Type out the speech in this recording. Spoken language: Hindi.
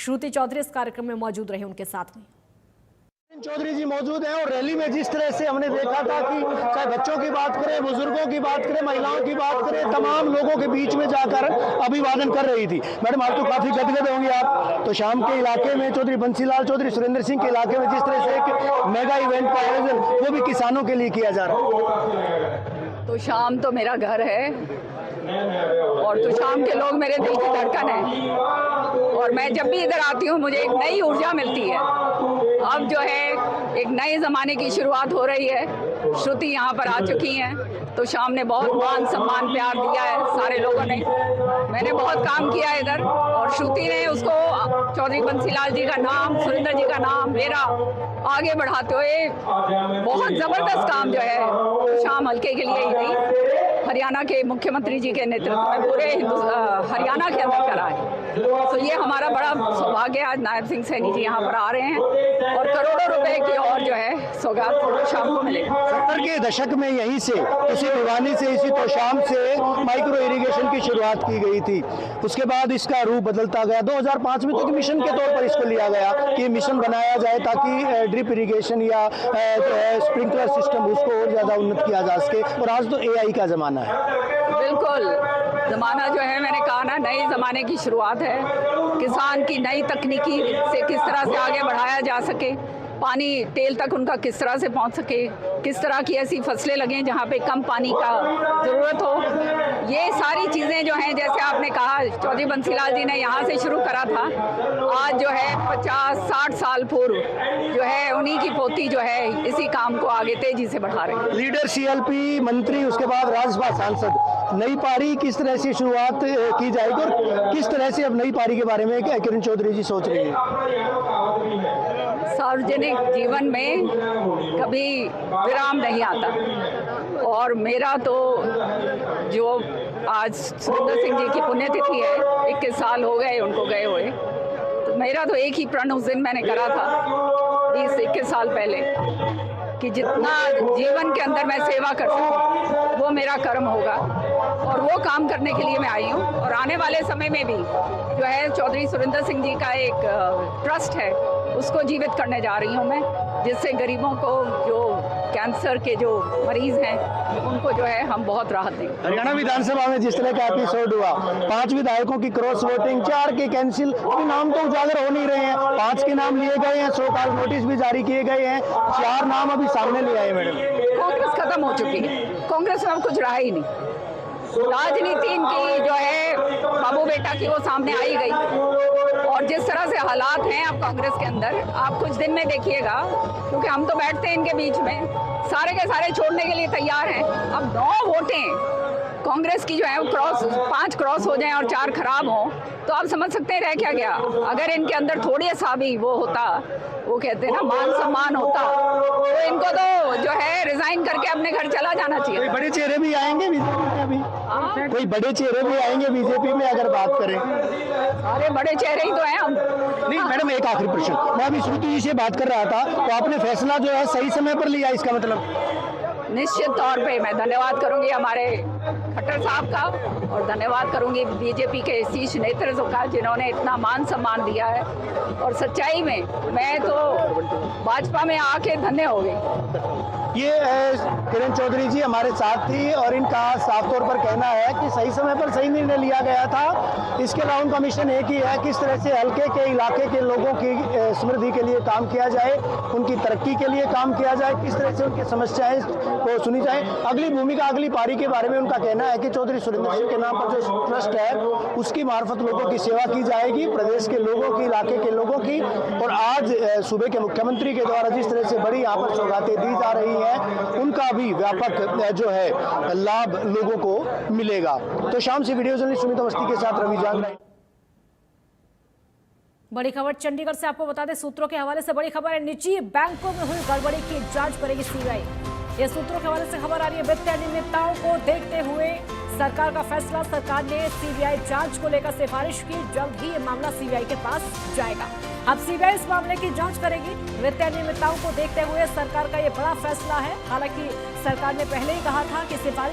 श्रुति चौधरी इस कार्यक्रम में मौजूद रहे उनके साथ में। चौधरी जी मौजूद हैं और रैली में जिस तरह से हमने देखा था कि चाहे बच्चों की बात करें, बुजुर्गों की बात करें, महिलाओं की बात करें, तमाम लोगों के बीच में जाकर अभिवादन कर रही थी। मैडम, आज तो काफी गदगद होंगे आप। तो शाम के इलाके में चौधरी बंसीलाल चौधरी सुरेंद्र सिंह के इलाके में जिस तरह से एक मेगा इवेंट का आयोजन वो भी किसानों के लिए किया जा रहा है। तो शाम तो मेरा घर है और तो शाम के लोग मेरे दिल की धड़कन है और मैं जब भी इधर आती हूँ मुझे एक नई ऊर्जा मिलती है। अब जो है एक नए ज़माने की शुरुआत हो रही है। श्रुति यहाँ पर आ चुकी हैं तो शाम ने बहुत मान सम्मान प्यार दिया है सारे लोगों ने। मैंने बहुत काम किया है इधर और श्रुति ने उसको चौधरी बंसीलाल जी का नाम, सुरेंद्र जी का नाम मेरा आगे बढ़ाते हुए बहुत ज़बरदस्त काम जो है तो शाम हल्के के लिए ही नहीं हरियाणा के मुख्यमंत्री जी के नेतृत्व में पूरे हरियाणा के अंदर करा है। तो ये हमारा बड़ा सौभाग्य है। आज नायब सिंह सैनी जी यहाँ पर आ रहे हैं और करोड़ों रुपए की और जो है सौगात शाम को मिलेगा। 70 के दशक में यहीं से इसी भिवानी से इसी तोशाम से माइक्रो इरिगेशन की शुरुआत की गई थी। उसके बाद इसका रूप बदलता गया। 2005 में तो मिशन के तौर पर इसको लिया गया कि मिशन बनाया जाए ताकि ड्रिप इरिगेशन या स्प्रिंकलर सिस्टम उसको और ज़्यादा उन्नत किया जा सके। और आज तो AI का ज़माना है। बिल्कुल, ज़माना जो है मैंने कहा ना नए ज़माने की शुरुआत है। किसान की नई तकनीकी से किस तरह से आगे बढ़ाया जा सके, पानी टेल तक उनका किस तरह से पहुंच सके, किस तरह की ऐसी फसलें लगें जहां पे कम पानी का ज़रूरत हो। ये सारी चीज़ें जो हैं जैसे आपने कहा चौधरी बंसीलाल जी ने यहाँ से शुरू करा था। आज जो है 50-60 साल पूर्व जो है उन्हीं की पोती जो है इसी काम को आगे तेजी से बढ़ा रही है। लीडर CLP मंत्री, उसके बाद राज्यसभा सांसद, नई पारी किस तरह से शुरुआत की जाएगी और किस तरह से अब नई पारी के बारे में किरण चौधरी जी सोच रही है? सार्वजनिक जीवन में कभी विराम नहीं आता और मेरा तो जो आज सुरेंद्र सिंह जी की पुण्यतिथि है, 21 साल हो गए उनको गए हुए, तो मेरा तो एक ही प्रण उस दिन मैंने करा था 20-21 साल पहले कि जितना जीवन के अंदर मैं सेवा कर सकूं वो मेरा कर्म होगा और वो काम करने के लिए मैं आई हूँ। और आने वाले समय में भी जो है चौधरी सुरेंद्र सिंह जी का एक ट्रस्ट है उसको जीवित करने जा रही हूँ मैं, जिससे गरीबों को जो कैंसर के जो मरीज हैं उनको जो है हम बहुत राहत देंगे। हरियाणा विधानसभा में जिस तरह का एपिसोड हुआ, 5 विधायकों की क्रॉस वोटिंग, 4 के कैंसिल, अभी नाम तो उजागर हो नहीं रहे हैं। 5 के नाम लिए गए हैं, 100 कॉल नोटिस भी जारी किए गए हैं, 4 नाम अभी सामने ले आए। मैडम, कांग्रेस खत्म हो चुकी है, कांग्रेस में अब कुछ रहा ही नहीं। राजनीति इनकी जो है बाबू बेटा की वो सामने आई गई और जिस तरह से हालात हैं अब कांग्रेस के अंदर आप कुछ दिन में देखिएगा, क्योंकि हम तो बैठते हैं इनके बीच में, सारे के सारे छोड़ने के लिए तैयार हैं। अब 9 वोटें कांग्रेस की जो है वो 5 क्रॉस हो जाएं और 4 खराब हों तो आप समझ सकते हैं रह क्या गया। अगर इनके अंदर थोड़ी सा भी वो होता, वो कहते हैं ना मान सम्मान होता, तो इनको तो जो है रिजाइन करके अपने घर चला जाना चाहिए। कोई बड़े चेहरे भी आएंगे बीजेपी में अभी? कोई बड़े चेहरे भी आएंगे बीजेपी में अगर बात करें? अरे बड़े चेहरे ही तो हैं हम। नहीं मैडम, एक आखिरी प्रश्न, मैं अभी श्रुति जी से बात कर रहा था, तो आपने फैसला जो है सही समय पर लिया, इसका मतलब? निश्चित तौर पे मैं धन्यवाद करूंगी हमारे खट्टर साहब का और धन्यवाद करूंगी बीजेपी के शीर्ष नेतृत्व का जिन्होंने इतना मान सम्मान दिया है। और सच्चाई में मैं तो भाजपा में आके धन्य हो गई। ये किरण चौधरी जी हमारे साथ थी और इनका साफ तौर पर कहना है कि सही समय पर सही निर्णय लिया गया था। इसके अलावा उनका मिशन एक ही है, किस तरह से हल्के के इलाके के लोगों की समृद्धि के लिए काम किया जाए, उनकी तरक्की के लिए काम किया जाए, किस तरह से उनकी समस्याएं को सुनी जाए। अगली भूमिका, अगली पारी के बारे में उनका कहना है कि चौधरी सुरेंद्र सिंह के नाम पर जो ट्रस्ट है उसकी मार्फत लोगों की सेवा की जाएगी, प्रदेश के लोगों की, इलाके के लोगों की। और आज सूबे के मुख्यमंत्री के द्वारा जिस तरह से बड़ी यहाँ पर सौगातें दी जा रही है उनका भी व्यापक जो है लाभ लोगों को मिलेगा। तो शाम से वीडियो जर्नलिस्ट सुमित अवस्थी के साथ रवि जांगरा। बड़ी खबर चंडीगढ़ से आपको बता दें, सूत्रों के हवाले से बड़ी खबर है, निजी बैंकों में हुई गड़बड़ी की जांच करेगी CBI। ये सूत्रों के हवाले से खबर आ रही है। वित्तीय अनियमितताओं को देखते हुए सरकार का फैसला, सरकार ने CBI जांच को लेकर सिफारिश की, जल्द ही ये मामला CBI के पास जाएगा। अब CBI इस मामले की जांच करेगी। वित्तीय अनियमितताओं को देखते हुए सरकार का ये बड़ा फैसला है। हालांकि सरकार ने पहले ही कहा था कि सिफारिश